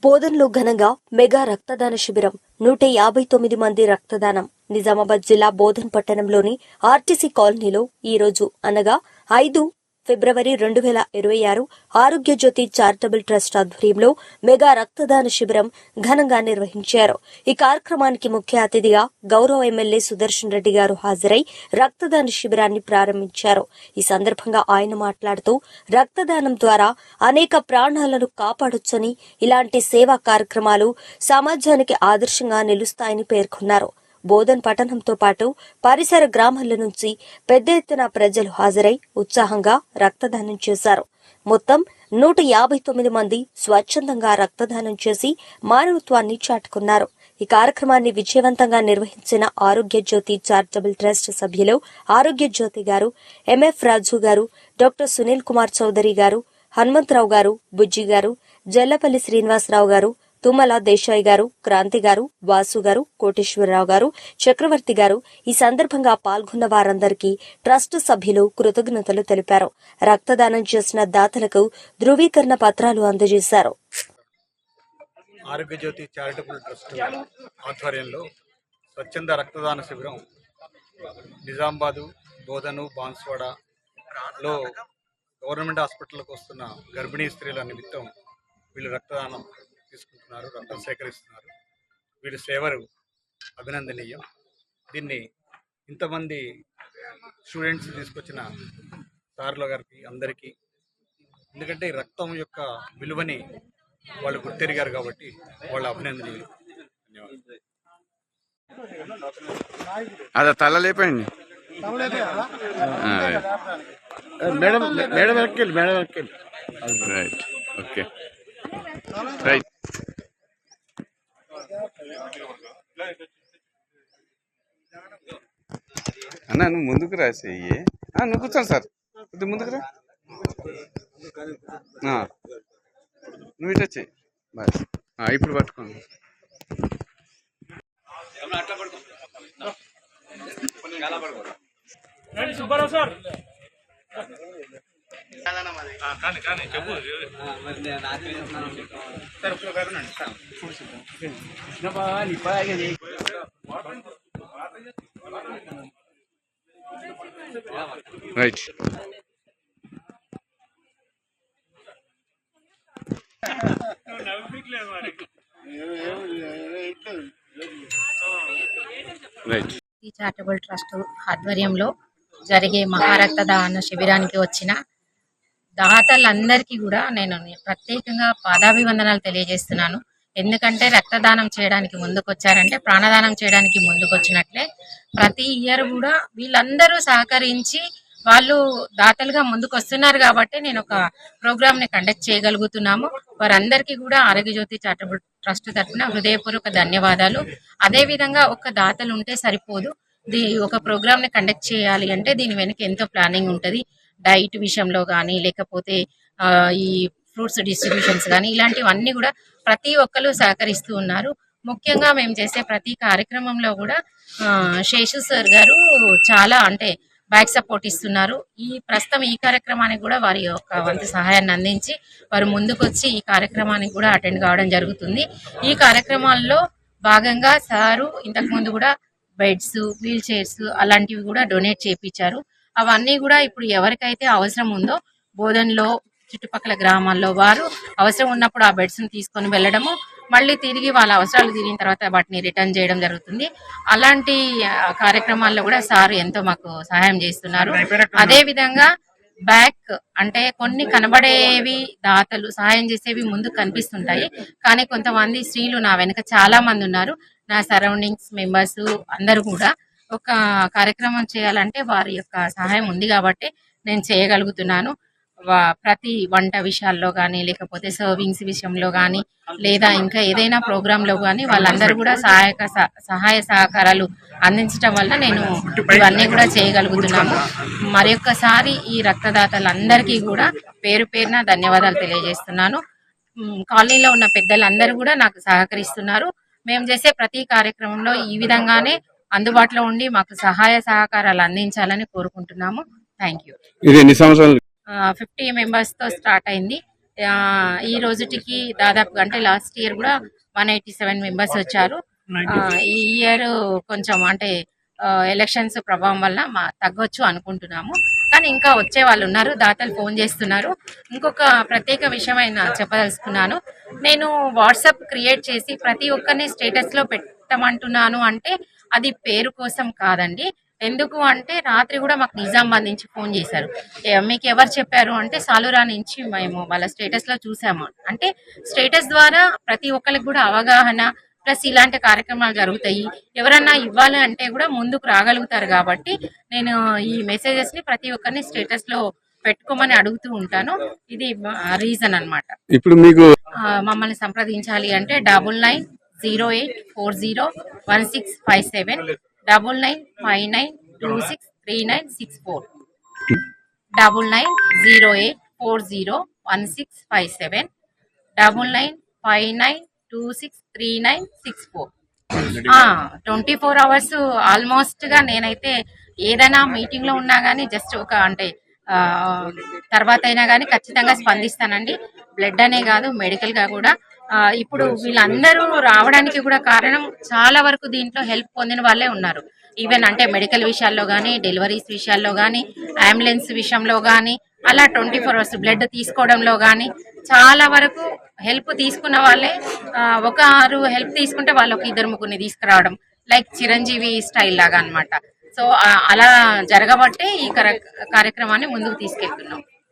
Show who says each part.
Speaker 1: బోధన్లో ఘనంగా మెగా రక్తదాన శిబిరం 159 మంది రక్తదానం. నిజామాబాద్ జిల్లా బోధన్ పట్టణంలోని ఆర్టీసీ కాలనీలో ఈ రోజు అనగా 5 ఫిబ్రవరి 2026 ఆరోగ్య జ్యోతి చారిటబుల్ ట్రస్ట్ ఆధ్వర్యంలో మెగా రక్తదాన శిబిరం ఘనంగా నిర్వహించారు. ఈ కార్యక్రమానికి ముఖ్య అతిథిగా గౌరవ ఎమ్మెల్యే సుదర్శన్ రెడ్డి గారు హాజరై రక్తదాన శిబిరాన్ని ప్రారంభించారు. ఈ సందర్భంగా ఆయన మాట్లాడుతూ రక్తదానం ద్వారా అనేక ప్రాణాలను కాపాడొచ్చని, ఇలాంటి సేవా కార్యక్రమాలు సమాజానికి ఆదర్శంగా నిలుస్తాయని పేర్కొన్నారు. బోధన్ పట్టణంతో పాటు పరిసర గ్రామాల నుంచి పెద్ద ఎత్తున ప్రజలు హాజరై ఉత్సాహంగా రక్తదానం చేశారు. మొత్తం 159 మంది స్వచ్ఛందంగా రక్తదానం చేసి మానవత్వాన్ని చాటుకున్నారు. ఈ కార్యక్రమాన్ని విజయవంతంగా నిర్వహించిన ఆరోగ్య జ్యోతి చారిటబుల్ ట్రస్ట్ సభ్యులు ఆరోగ్య జ్యోతి గారు, ఎంఎఫ్ రాజు గారు, డాక్టర్ సునీల్ కుమార్ చౌదరి గారు, హనుమంతరావు గారు, బుజ్జి గారు, జల్లపల్లి శ్రీనివాసరావు గారు, తుమ్మల దేశాయ్ గారు, క్రాంతి గారు, వాసు గారు, కోటేశ్వరరావు గారు, చక్రవర్తి గారు ఈ సందర్భంగా పాల్గొన్న వారందరికీ ట్రస్ట్ సభ్యులు కృతజ్ఞతలు తెలిపారు. రక్తదానం చేసిన దాతలకు ధృవీకరణ పత్రాలు అందజేశారు.
Speaker 2: ఆరోగ్య జ్యోతి చారిటబుల్ ట్రస్ట్ ఆధ్వర్యంలో స్వచ్ఛంద రక్తదాన శిబిరం నిజామాబాదు, బోధను, బాన్స్వాడలో గవర్నమెంట్ హాస్పిటల్కి వస్తున్న గర్భిణీ స్త్రీల నిమిత్తం వీళ్ళు రక్తదానం తీసుకుంటున్నారు, రక్తం సేకరిస్తున్నారు. వీళ్ళ సేవలు అభినందనీయం. దీన్ని ఇంతమంది స్టూడెంట్స్ తీసుకొచ్చిన సార్ల గారికి అందరికీ, ఎందుకంటే రక్తం యొక్క విలువని వాళ్ళు గుర్తెరిగారు కాబట్టి వాళ్ళ అభినందనీయులు. ధన్యవాదాలు.
Speaker 3: అదే తల లేపండి మేడం, మేడం వెనక్కి, మేడం వెనక్కి. Right, okay, right. అన్న నువ్వు ముందుకు రాసేయి. నువ్వు కూర్చోండి సార్, కొద్దిగా ముందుకు రా. నువ్వు ఇటు వచ్చేయి. ఇప్పుడు పట్టుకోండి.
Speaker 4: సుబ్బారావు సార్ చెప్పు.
Speaker 3: రైట్. రైట్.
Speaker 5: ఈ చారిటబుల్ ట్రస్ట్ ఆధ్వర్యంలో జరిగే మహారక్తదాన శిబిరానికి వచ్చిన దాతలందరికీ కూడా నేను ప్రత్యేకంగా పాదాభివందనాలు తెలియజేస్తున్నాను. ఎందుకంటే రక్తదానం చేయడానికి ముందుకొచ్చారంటే ప్రాణదానం చేయడానికి ముందుకొచ్చినట్లే. ప్రతి ఇయర్ కూడా వీళ్ళందరూ సహకరించి వాళ్ళు దాతలుగా ముందుకు వస్తున్నారు కాబట్టి నేను ఒక ప్రోగ్రామ్ ని కండక్ట్ చేయగలుగుతున్నాము. వారందరికీ కూడా ఆరోగ్య జ్యోతి చారిటబుల్ ట్రస్ట్ తరఫున హృదయపూర్వక ధన్యవాదాలు. అదే విధంగా ఒక దాతలు ఉంటే సరిపోదు, ఒక ప్రోగ్రామ్ ని కండక్ట్ చేయాలి అంటే దీని వెనక ఎంతో ప్లానింగ్ ఉంటుంది. డైట్ విషయంలో కానీ, లేకపోతే ఈ ఫ్రూట్స్ డిస్ట్రిబ్యూషన్స్ కానీ, ఇలాంటివన్నీ కూడా ప్రతి ఒక్కరు సహకరిస్తూ ఉన్నారు. ముఖ్యంగా మేము చేసే ప్రతి కార్యక్రమంలో కూడా శేషు సార్ గారు చాలా అంటే బ్యాక్ సపోర్ట్ ఇస్తున్నారు. ప్రస్తుతం ఈ కార్యక్రమానికి కూడా వారి యొక్క వంతు సహాయాన్ని అందించి వారు ముందుకొచ్చి ఈ కార్యక్రమానికి కూడా అటెండ్ కావడం జరుగుతుంది. ఈ కార్యక్రమాల్లో భాగంగా సారు ఇంతకుముందు కూడా బెడ్స్, వీల్ చైర్స్ అలాంటివి కూడా డొనేట్ చేయించారు. అవన్నీ కూడా ఇప్పుడు ఎవరికైతే అవసరం ఉందో బోధన్లో చుట్టుపక్కల గ్రామాల్లో వారు అవసరం ఉన్నప్పుడు ఆ బెడ్స్ ని తీసుకొని వెళ్ళడము, మళ్ళీ తిరిగి వాళ్ళ అవసరాలు తీరిన తర్వాత వాటిని రిటర్న్ చేయడం జరుగుతుంది. అలాంటి కార్యక్రమాల్లో కూడా సార్ ఎంతో మాకు సహాయం చేస్తున్నారు. అదే విధంగా బ్యాక్ అంటే కొన్ని కనబడేవి దాతలు సహాయం చేసేవి ముందు కనిపిస్తుంటాయి, కానీ కొంతమంది స్త్రీలు నా వెనక చాలా మంది ఉన్నారు. నా సరౌండింగ్స్ మెంబర్స్ అందరూ కూడా ఒక కార్యక్రమం చేయాలంటే వారి యొక్క సహాయం ఉంది కాబట్టి నేను చేయగలుగుతున్నాను. ప్రతి వంట విషయాల్లో కానీ, లేకపోతే సర్వింగ్స్ విషయంలో కానీ, లేదా ఇంకా ఏదైనా ప్రోగ్రాంలో కానీ వాళ్ళందరూ కూడా సహాయ సహకారాలు అందించడం వల్ల నేను ఇవన్నీ కూడా చేయగలుగుతున్నాను. మరొకసారి ఈ రక్తదాతలందరికీ కూడా పేరు పేరున ధన్యవాదాలు తెలియజేస్తున్నాను. కాలనీలో ఉన్న పెద్దలందరూ కూడా నాకు సహకరిస్తున్నారు. మేము చేసే ప్రతి కార్యక్రమంలో ఈ విధంగానే అందుబాటులో ఉండి మాకు సహాయ సహకారాలు అందించాలని కోరుకుంటున్నాము. Thank you.
Speaker 3: 50 మెంబర్స్
Speaker 5: తో స్టార్ట్ అయింది. ఆ, ఈ రోజుటికి దాదాపు అంటే లాస్ట్ ఇయర్ కూడా 187 మెంబర్స్ వచ్చారు. ఈ ఇయర్ కొంచెం అంటే ఎలక్షన్స్ ప్రభావం వల్ల తగ్గొచ్చు అనుకుంటున్నాము. కానీ ఇంకా వచ్చే వాళ్ళు ఉన్నారు, దాతలు ఫోన్ చేస్తున్నారు. ఇంకొక ప్రత్యేక విషయమైన చెప్పదలుచుకున్నాను. నేను వాట్సాప్ క్రియేట్ చేసి ప్రతి ఒక్కరిని స్టేటస్లో పెట్టమంటున్నాను అంటే అది పేరు కోసం కాదండి. ఎందుకు అంటే రాత్రి కూడా మాకు నిజామాబాద్ నుంచి ఫోన్ చేశారు. మీకు ఎవరు చెప్పారు అంటే సాలూరా నుంచి మేము వాళ్ళ స్టేటస్లో చూసాము. అంటే స్టేటస్ ద్వారా ప్రతి ఒక్కరికి కూడా అవగాహన ప్లస్ ఇలాంటి కార్యక్రమాలు జరుగుతాయి. ఎవరన్నా ఇవ్వాలి అంటే కూడా ముందుకు రాగలుగుతారు. కాబట్టి నేను ఈ మెసేజెస్ ని ప్రతి ఒక్కరిని స్టేటస్ లో పెట్టుకోమని అడుగుతూ ఉంటాను. ఇది రీజన్ అన్నమాట.
Speaker 3: ఇప్పుడు మీకు
Speaker 5: మమ్మల్ని సంప్రదించాలి అంటే 9908401657 9959263964 9908401657 9959263964. 24 అవర్స్ ఆల్మోస్ట్ గా నేనైతే ఏదైనా మీటింగ్ లో ఉన్నా గానీ జస్ట్ ఒక అంటే తర్వాత అయినా కానీ ఖచ్చితంగా స్పందిస్తానండి. బ్లడ్ అనే కాదు, మెడికల్ గా కూడా. ఇప్పుడు వీళ్ళందరూ రావడానికి కూడా కారణం చాలా వరకు దీంట్లో హెల్ప్ పొందిన వాళ్ళే ఉన్నారు. ఈవెన్ అంటే మెడికల్ విషయాల్లో కానీ, డెలివరీస్ విషయాల్లో కానీ, అంబులెన్స్ విషయంలో కానీ, అలా 24 అవర్స్ బ్లడ్ తీసుకోవడంలో కానీ చాలా వరకు హెల్ప్ తీసుకున్న వాళ్ళే. ఒకరు హెల్ప్ తీసుకుంటే వాళ్ళు ఒక ఇద్దరు ముగ్గురిని తీసుకురావడం, లైక్ చిరంజీవి స్టైల్ లాగా అన్నమాట. సో అలా జరగబట్టే ఈ కార్యక్రమాన్ని ముందుకు తీసుకెళ్తున్నాం.